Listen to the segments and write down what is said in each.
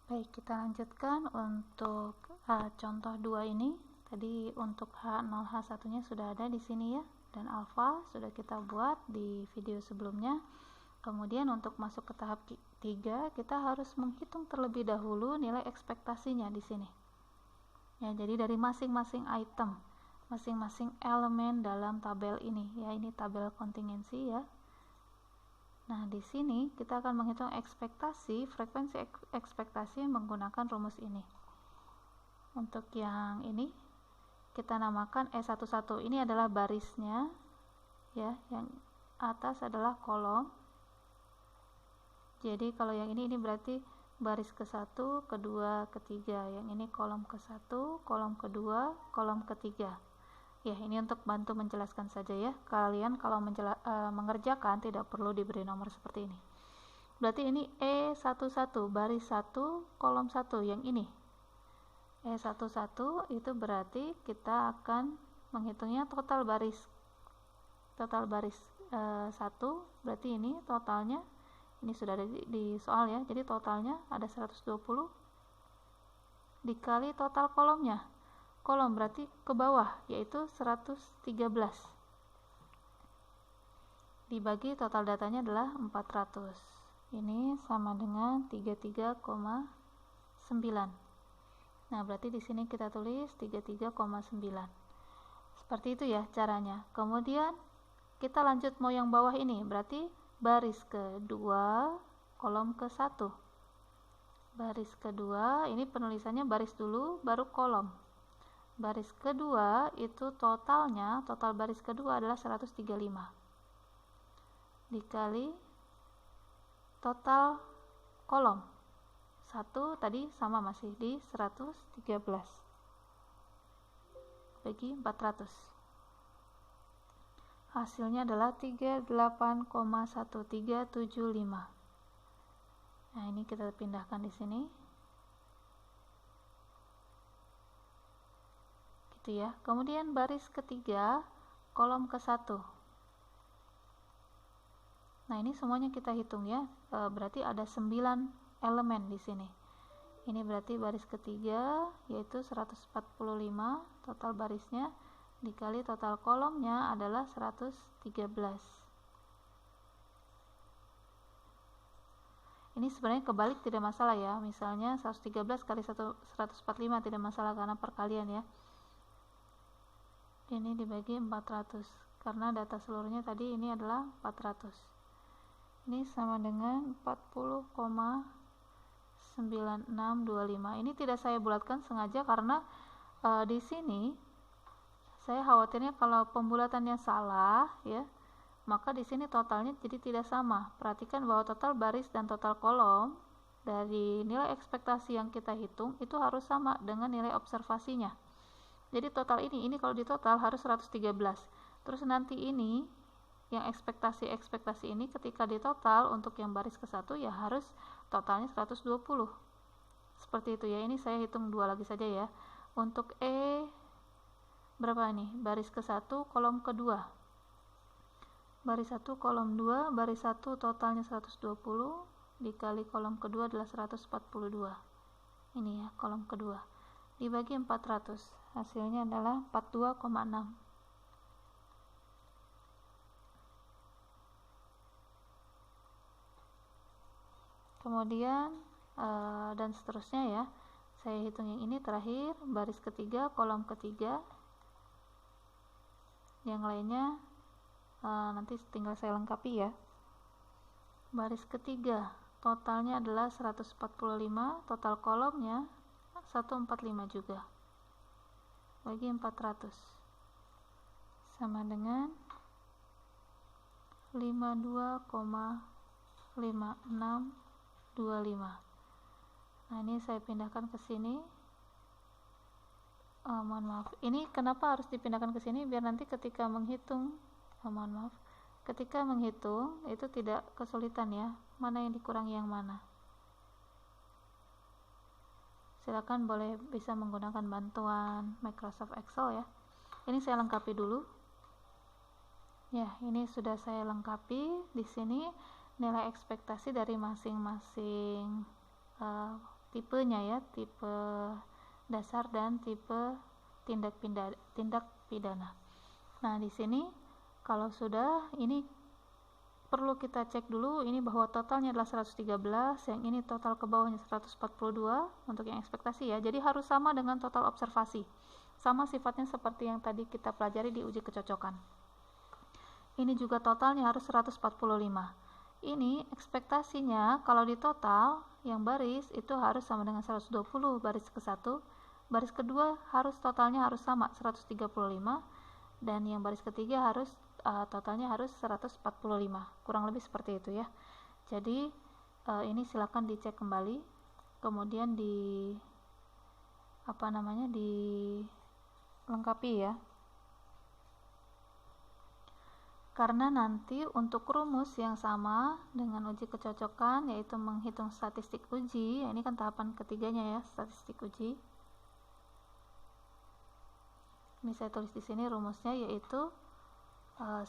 Baik, kita lanjutkan untuk contoh 2 ini. Tadi untuk H0 H1 nya sudah ada di sini ya, dan alfa sudah kita buat di video sebelumnya. Kemudian untuk masuk ke tahap 3, kita harus menghitung terlebih dahulu nilai ekspektasinya di sini. Ya, jadi dari masing-masing item, masing-masing elemen dalam tabel ini ya, ini tabel kontingensi ya. Nah, di sini kita akan menghitung ekspektasi, frekuensi ekspektasi menggunakan rumus ini. Untuk yang ini kita namakan E11. Ini adalah barisnya ya, yang atas adalah kolom. Jadi kalau yang ini berarti baris ke-1, kedua, ketiga. Yang ini kolom ke-1, kolom kedua, kolom ketiga. Ya, ini untuk bantu menjelaskan saja ya. Kalian kalau mengerjakan tidak perlu diberi nomor seperti ini. Berarti ini E11, baris 1, kolom 1, yang ini. E11 itu berarti kita akan menghitungnya total baris. Total baris 1, berarti ini totalnya, ini sudah ada di soal ya. Jadi totalnya ada 120 dikali total kolomnya. Kolom berarti ke bawah, yaitu 113 dibagi total datanya adalah 400. Ini sama dengan 33,9. Nah, berarti di sini kita tulis 33,9. Seperti itu ya caranya. Kemudian kita lanjut mau yang bawah ini, berarti baris kedua, kolom ke-1. Baris kedua, ini penulisannya baris dulu, baru kolom. Baris kedua itu totalnya, total baris kedua adalah 135 dikali total kolom 1 tadi sama masih di 113 bagi 400. Hasilnya adalah 38,1375. Nah, ini kita pindahkan di sini. Ya. Kemudian baris ketiga, kolom ke-1. Nah, ini semuanya kita hitung ya. Berarti ada 9 elemen di sini. Ini berarti baris ketiga yaitu 145 total barisnya dikali total kolomnya adalah 113. Ini sebenarnya kebalik tidak masalah ya. Misalnya 113 kali 145 tidak masalah karena perkalian ya. Ini dibagi 400 karena data seluruhnya tadi ini adalah 400. Ini sama dengan 40,9625. Ini tidak saya bulatkan sengaja karena di sini saya khawatirnya kalau pembulatannya salah ya, maka di sini totalnya jadi tidak sama. Perhatikan bahwa total baris dan total kolom dari nilai ekspektasi yang kita hitung itu harus sama dengan nilai observasinya. Jadi total ini kalau ditotal harus 113. Terus nanti ini yang ekspektasi ini ketika ditotal untuk yang baris ke-1 ya harus totalnya 120. Seperti itu ya. Ini saya hitung 2 lagi saja ya. Untuk E berapa nih? Baris ke-1, kolom kedua. Baris 1, kolom 2, baris 1 totalnya 120 dikali kolom kedua adalah 142. Ini ya, kolom kedua. Dibagi 400. Hasilnya adalah 42,6. Kemudian dan seterusnya ya. Saya hitung yang ini terakhir, baris ketiga, kolom ketiga. Yang lainnya nanti tinggal saya lengkapi ya. Baris ketiga totalnya adalah 145, total kolomnya 145 juga. Bagi 400 sama dengan 52,5625. Nah, ini saya pindahkan ke sini. Mohon maaf. Ini kenapa harus dipindahkan ke sini? Biar nanti ketika menghitung, mohon maaf, ketika menghitung itu tidak kesulitan ya. Mana yang dikurangi yang mana? Silakan boleh bisa menggunakan bantuan Microsoft Excel ya. Ini saya lengkapi dulu. Ya, ini sudah saya lengkapi. Di sini nilai ekspektasi dari masing-masing tipenya ya, tipe dasar dan tipe tindak pidana. Nah, di sini kalau sudah, ini perlu kita cek dulu ini bahwa totalnya adalah 113, yang ini total ke bawahnya 142 untuk yang ekspektasi ya. Jadi harus sama dengan total observasi. Sama sifatnya seperti yang tadi kita pelajari di uji kecocokan. Ini juga totalnya harus 145. Ini ekspektasinya kalau di total yang baris itu harus sama dengan 120 baris ke-1. Baris kedua harus totalnya harus sama 135, dan yang baris ketiga harus totalnya harus 145. Kurang lebih seperti itu ya. Jadi ini silakan dicek kembali, kemudian dilengkapi ya. Karena nanti untuk rumus yang sama dengan uji kecocokan, yaitu menghitung statistik uji, ini kan tahapan ketiganya ya, statistik uji. Ini saya tulis di sini rumusnya, yaitu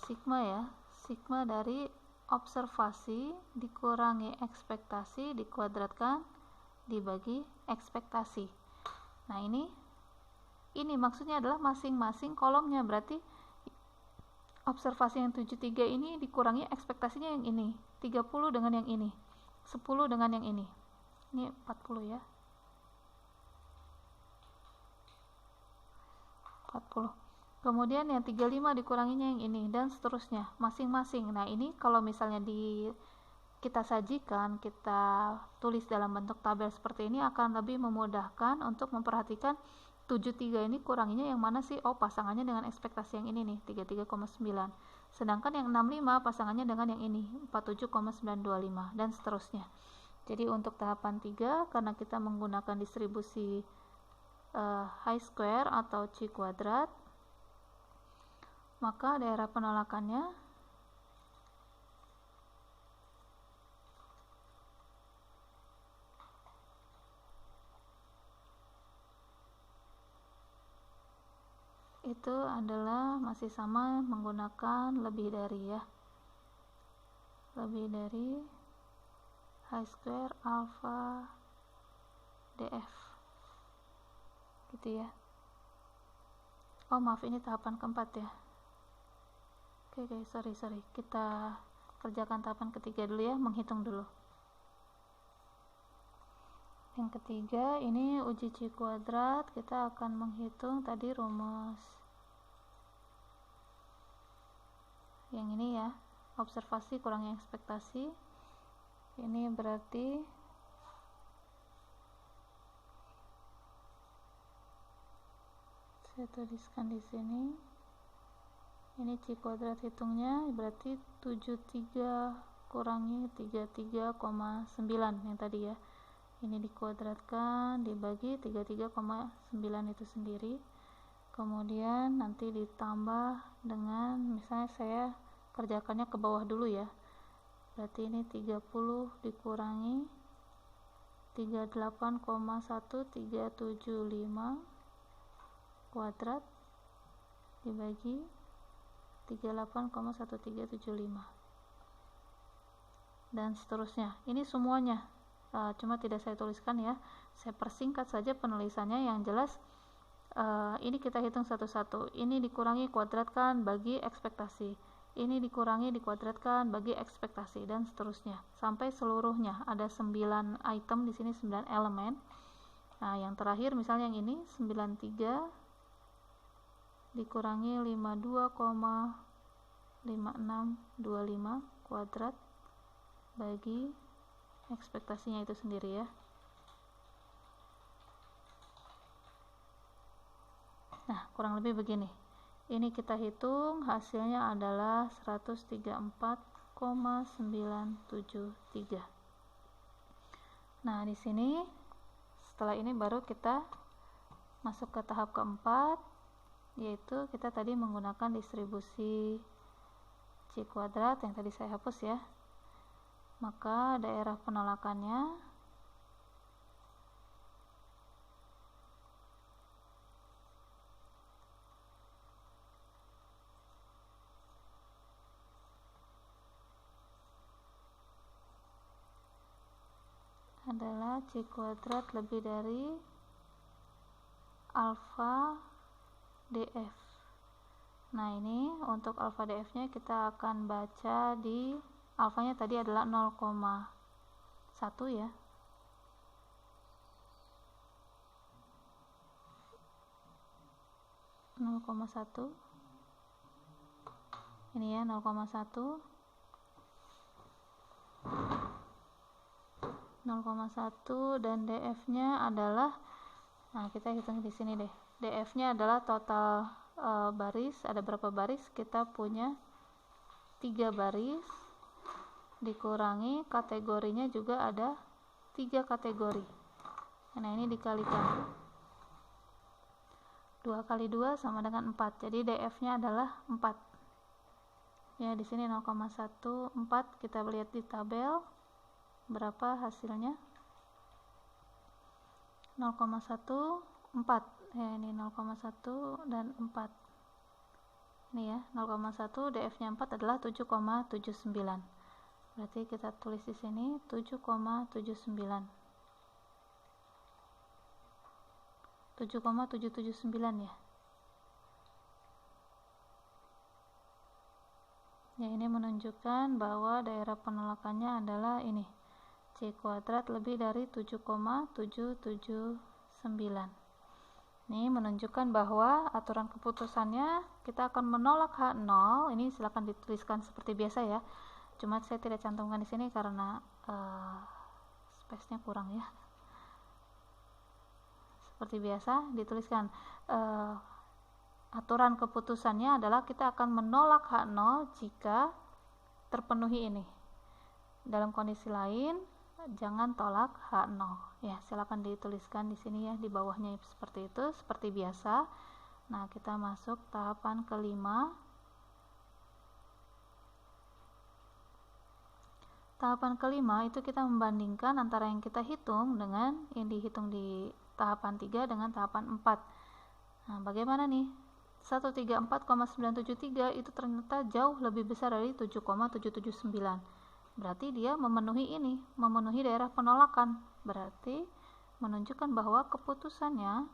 sigma ya, sigma dari observasi dikurangi ekspektasi dikuadratkan dibagi ekspektasi. Nah, ini maksudnya adalah masing-masing kolomnya, berarti observasi yang 73 ini dikurangi ekspektasinya yang ini, 30 dengan yang ini, 10 dengan yang ini 40 ya, 40. Kemudian yang 35 dikuranginya yang ini, dan seterusnya masing-masing. Nah, ini kalau misalnya kita sajikan, kita tulis dalam bentuk tabel seperti ini, akan lebih memudahkan untuk memperhatikan 73 ini kuranginya yang mana sih? Oh, pasangannya dengan ekspektasi yang ini nih, 33,9. Sedangkan yang 65 pasangannya dengan yang ini, 47,925, dan seterusnya. Jadi untuk tahapan 3, karena kita menggunakan distribusi high square atau C kuadrat, maka daerah penolakannya itu adalah masih sama menggunakan lebih dari ya, lebih dari high square alpha df gitu ya. Oh maaf, ini tahapan keempat ya. Oke, sorry, kita kerjakan tahapan ketiga dulu ya, menghitung dulu. Yang ketiga ini uji C kuadrat, kita akan menghitung tadi rumus yang ini ya, observasi kurangi ekspektasi. Ini berarti saya tuliskan di sini, ini C kuadrat hitungnya berarti 73 kurangi 33,9 yang tadi ya. Ini dikuadratkan dibagi 33,9 itu sendiri, kemudian nanti ditambah dengan, misalnya saya kerjakannya ke bawah dulu ya, berarti ini 30 dikurangi 38,1375 kuadrat dibagi 38,1375, dan seterusnya. Ini semuanya cuma tidak saya tuliskan ya, saya persingkat saja penulisannya. Yang jelas ini kita hitung satu-satu. Ini dikurangi kuadratkan bagi ekspektasi, ini dikurangi dikuadratkan bagi ekspektasi, dan seterusnya sampai seluruhnya. Ada 9 item di sini, 9 elemen. Nah, yang terakhir misalnya yang ini 93 dikurangi 52,5625 kuadrat bagi ekspektasinya itu sendiri ya. Nah, kurang lebih begini. Ini kita hitung, hasilnya adalah 134,973. Nah, di sini setelah ini baru kita masuk ke tahap keempat, yaitu kita tadi menggunakan distribusi C kuadrat yang tadi saya hapus ya. Maka daerah penolakannya adalah C kuadrat lebih dari alfa df. Nah, ini untuk alfa df nya kita akan baca di alfanya tadi adalah 0,1 ya. Ini ya 0,1 dan df-nya adalah, nah kita hitung di sini deh. Df-nya adalah total baris, ada berapa baris? Kita punya 3 baris dikurangi kategorinya juga ada 3 kategori. Nah, ini dikalikan 2 kali 2 sama dengan 4. Jadi df-nya adalah 4. Ya, di sini 0,14. Kita lihat di tabel berapa hasilnya. 0,14. Ya, ini 0,1 dan 4. Ini ya, 0,1 df-nya 4 adalah 7,79. Berarti kita tulis di sini 7,79. 7,779 ya. Ya, ini menunjukkan bahwa daerah penolakannya adalah ini. C kuadrat lebih dari 7,779. Ini menunjukkan bahwa aturan keputusannya kita akan menolak H0. Ini silakan dituliskan seperti biasa ya. Cuma saya tidak cantumkan di sini karena space-nya kurang ya. Seperti biasa dituliskan aturan keputusannya adalah kita akan menolak H0 jika terpenuhi ini. Dalam kondisi lain jangan tolak H0 ya, silakan dituliskan di sini ya, di bawahnya seperti itu, seperti biasa. Nah, kita masuk tahapan kelima. Tahapan kelima itu kita membandingkan antara yang kita hitung dengan yang dihitung di tahapan 3 dengan tahapan 4. Nah, bagaimana nih? 134,973 itu ternyata jauh lebih besar dari 7,779. Berarti dia memenuhi ini, memenuhi daerah penolakan. Berarti menunjukkan bahwa keputusannya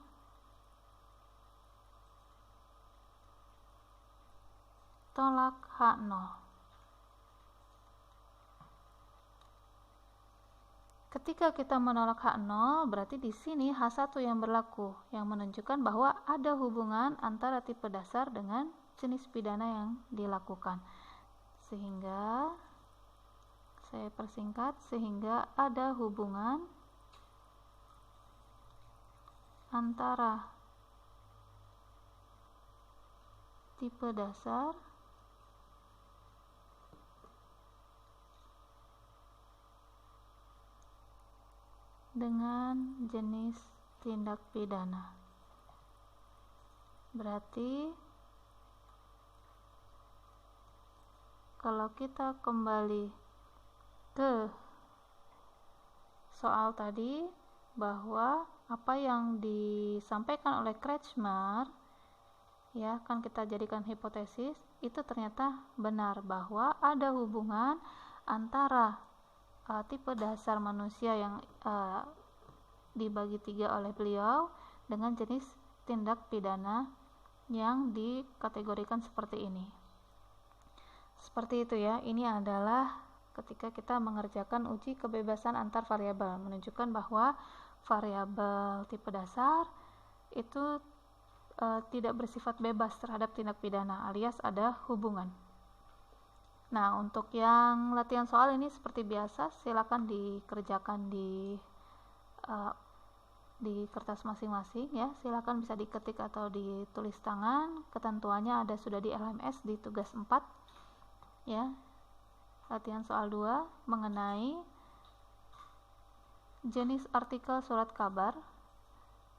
tolak H0. Ketika kita menolak H0, berarti di sini H1 yang berlaku, yang menunjukkan bahwa ada hubungan antara tipe dasar dengan jenis pidana yang dilakukan. Sehingga saya persingkat, sehingga ada hubungan antara tipe dasar dengan jenis tindak pidana. Berarti kalau kita kembali ke soal tadi, bahwa apa yang disampaikan oleh Kretschmer ya, kan kita jadikan hipotesis, itu ternyata benar bahwa ada hubungan antara tipe dasar manusia yang dibagi 3 oleh beliau dengan jenis tindak pidana yang dikategorikan seperti ini. Seperti itu ya. Ini adalah ketika kita mengerjakan uji kebebasan antar variabel, menunjukkan bahwa variabel tipe dasar itu tidak bersifat bebas terhadap tindak pidana, alias ada hubungan. Nah, untuk yang latihan soal ini seperti biasa, silakan dikerjakan di kertas masing-masing ya. Silakan bisa diketik atau ditulis tangan. Ketentuannya ada sudah di LMS di tugas 4 ya. Latihan soal 2 mengenai jenis artikel surat kabar.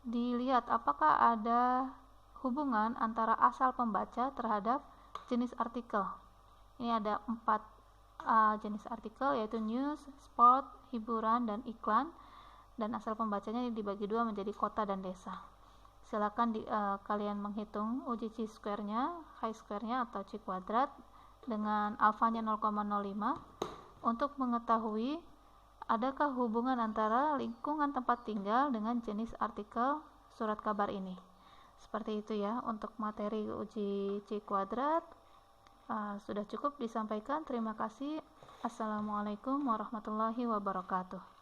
Dilihat apakah ada hubungan antara asal pembaca terhadap jenis artikel. Ini ada 4 jenis artikel, yaitu news, sport, hiburan, dan iklan. Dan asal pembacanya dibagi 2 menjadi kota dan desa. Silakan kalian menghitung uji chi-square-nya, chi-square-nya atau chi kuadrat dengan alfanya 0,05 untuk mengetahui adakah hubungan antara lingkungan tempat tinggal dengan jenis artikel surat kabar ini? Seperti itu ya untuk materi uji C kuadrat. Sudah cukup disampaikan. Terima kasih. Assalamualaikum warahmatullahi wabarakatuh.